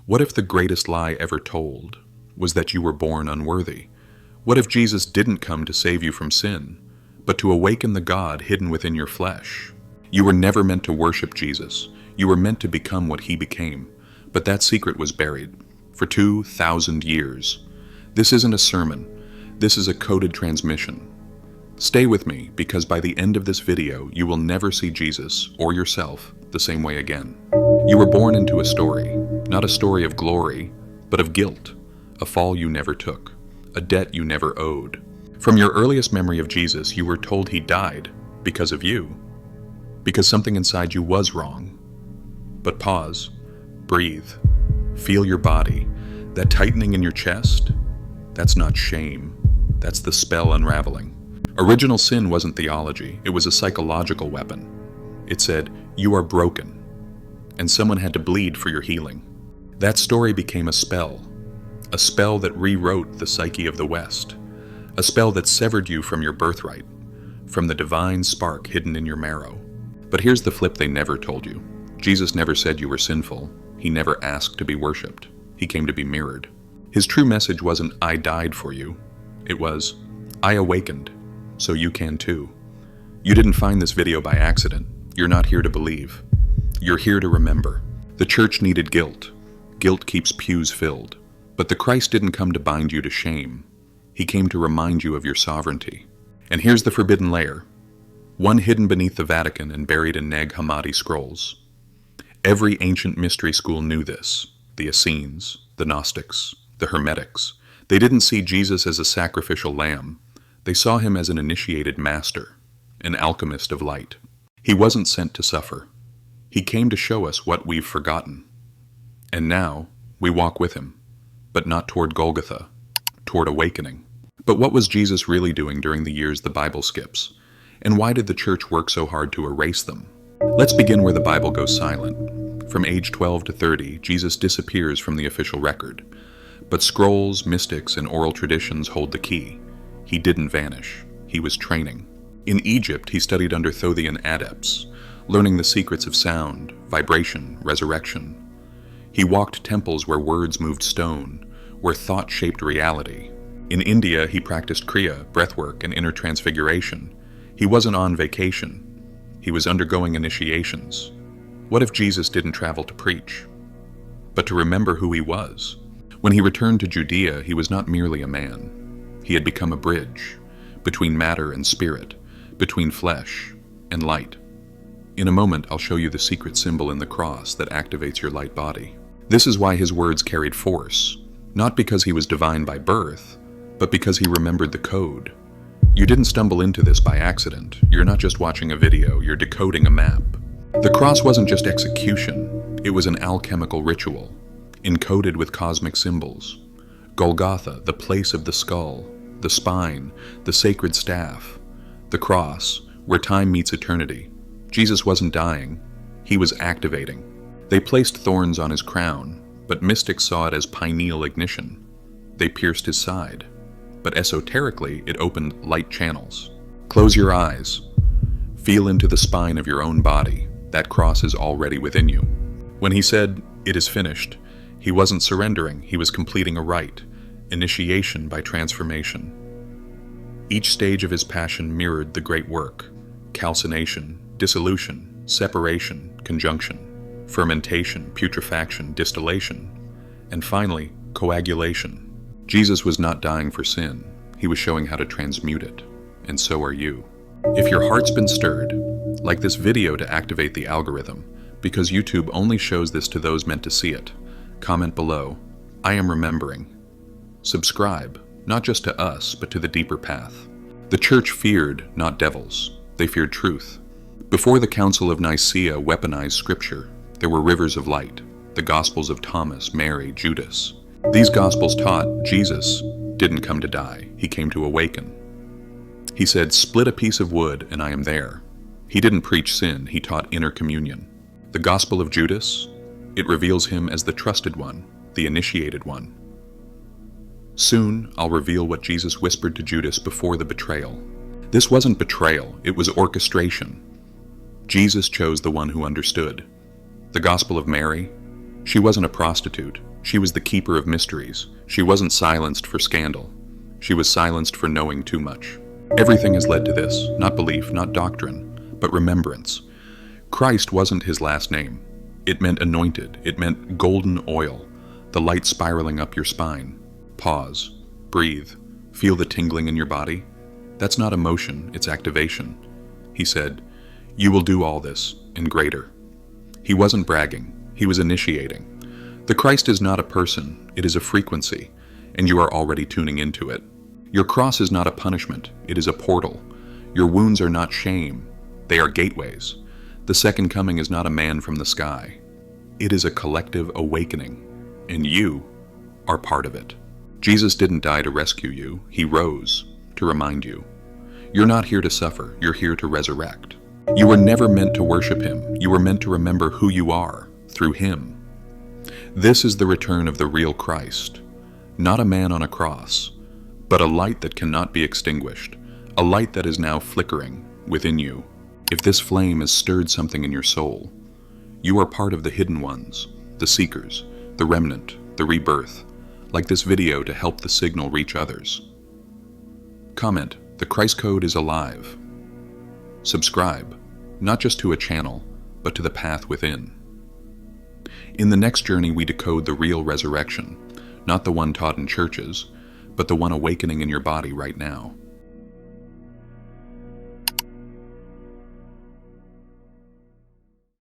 What if the greatest lie ever told was that you were born unworthy? What if Jesus didn't come to save you from sin, but to awaken the God hidden within your flesh? You were never meant to worship Jesus. You were meant to become what he became. But that secret was buried for 2,000 years. This isn't a sermon. This is a coded transmission. Stay with me, because by the end of this video, you will never see Jesus or yourself the same way again. You were born into a story, not a story of glory, but of guilt, a fall you never took, a debt you never owed. From your earliest memory of Jesus, you were told he died because of you, because something inside you was wrong. But pause, breathe, feel your body. That tightening in your chest, that's not shame, that's the spell unraveling. Original sin wasn't theology, it was a psychological weapon. It said, you are broken, and someone had to bleed for your healing. That story became a spell that rewrote the psyche of the West, a spell that severed you from your birthright, from the divine spark hidden in your marrow. But here's the flip they never told you. Jesus never said you were sinful. He never asked to be worshipped. He came to be mirrored. His true message wasn't, I died for you. It was, I awakened, so you can too. You didn't find this video by accident. You're not here to believe. You're here to remember. The church needed guilt. Guilt keeps pews filled. But the Christ didn't come to bind you to shame. He came to remind you of your sovereignty. And here's the forbidden layer, one hidden beneath the Vatican and buried in Nag Hammadi scrolls. Every ancient mystery school knew this. The Essenes, the Gnostics, the Hermetics. They didn't see Jesus as a sacrificial lamb. They saw him as an initiated master, an alchemist of light. He wasn't sent to suffer. He came to show us what we've forgotten. And now, we walk with him, but not toward Golgotha, toward awakening. But what was Jesus really doing during the years the Bible skips? And why did the church work so hard to erase them? Let's begin where the Bible goes silent. From age 12 to 30, Jesus disappears from the official record. But scrolls, mystics, and oral traditions hold the key. He didn't vanish. He was training. In Egypt, he studied under Thothean adepts, learning the secrets of sound, vibration, resurrection. He walked temples where words moved stone, where thought shaped reality. In India, he practiced Kriya, breathwork, and inner transfiguration. He wasn't on vacation. He was undergoing initiations. What if Jesus didn't travel to preach, but to remember who he was? When he returned to Judea, he was not merely a man. He had become a bridge between matter and spirit, between flesh and light. In a moment, I'll show you the secret symbol in the cross that activates your light body. This is why his words carried force, not because he was divine by birth, but because he remembered the code. You didn't stumble into this by accident. You're not just watching a video, you're decoding a map. The cross wasn't just execution, it was an alchemical ritual, encoded with cosmic symbols. Golgotha, the place of the skull, the spine, the sacred staff. The cross, where time meets eternity. Jesus wasn't dying, he was activating. They placed thorns on his crown, but mystics saw it as pineal ignition. They pierced his side, but esoterically it opened light channels. Close your eyes. Feel into the spine of your own body. That cross is already within you. When he said, "It is finished," he wasn't surrendering, he was completing a rite, initiation by transformation. Each stage of his passion mirrored the great work: calcination, dissolution, separation, conjunction, fermentation, putrefaction, distillation, and finally, coagulation. Jesus was not dying for sin, he was showing how to transmute it, and so are you. If your heart's been stirred, like this video to activate the algorithm, because YouTube only shows this to those meant to see it. Comment below, "I am remembering." Subscribe, not just to us, but to the deeper path. The church feared not devils, they feared truth. Before the Council of Nicaea weaponized scripture, there were rivers of light, the Gospels of Thomas, Mary, Judas. These Gospels taught Jesus didn't come to die, he came to awaken. He said, "Split a piece of wood and I am there." He didn't preach sin, he taught inner communion. The Gospel of Judas, it reveals him as the trusted one, the initiated one. Soon, I'll reveal what Jesus whispered to Judas before the betrayal. This wasn't betrayal, it was orchestration. Jesus chose the one who understood. The Gospel of Mary, she wasn't a prostitute, She was the keeper of mysteries. She wasn't silenced for scandal. She was silenced for knowing too much. Everything has led to this, not belief, not doctrine, but remembrance. Christ wasn't his last name. It meant anointed. It meant golden oil, the light spiraling up your spine. Pause. Breathe. Feel the tingling in your body. That's not emotion, it's activation. He said, "You will do all this, and greater." He wasn't bragging. He was initiating. The Christ is not a person, it is a frequency, and you are already tuning into it. Your cross is not a punishment, it is a portal. Your wounds are not shame, they are gateways. The second coming is not a man from the sky. It is a collective awakening, and you are part of it. Jesus didn't die to rescue you, he rose to remind you. You're not here to suffer, you're here to resurrect. You were never meant to worship him, you were meant to remember who you are through him. This is the return of the real Christ, not a man on a cross, but a light that cannot be extinguished, a light that is now flickering within you. If this flame has stirred something in your soul, you are part of the hidden ones, the seekers, the remnant, the rebirth, like this video to help the signal reach others. Comment, the Christ Code is alive. Subscribe, not just to a channel, but to the path within. In the next journey, we decode the real resurrection, not the one taught in churches, but the one awakening in your body right now.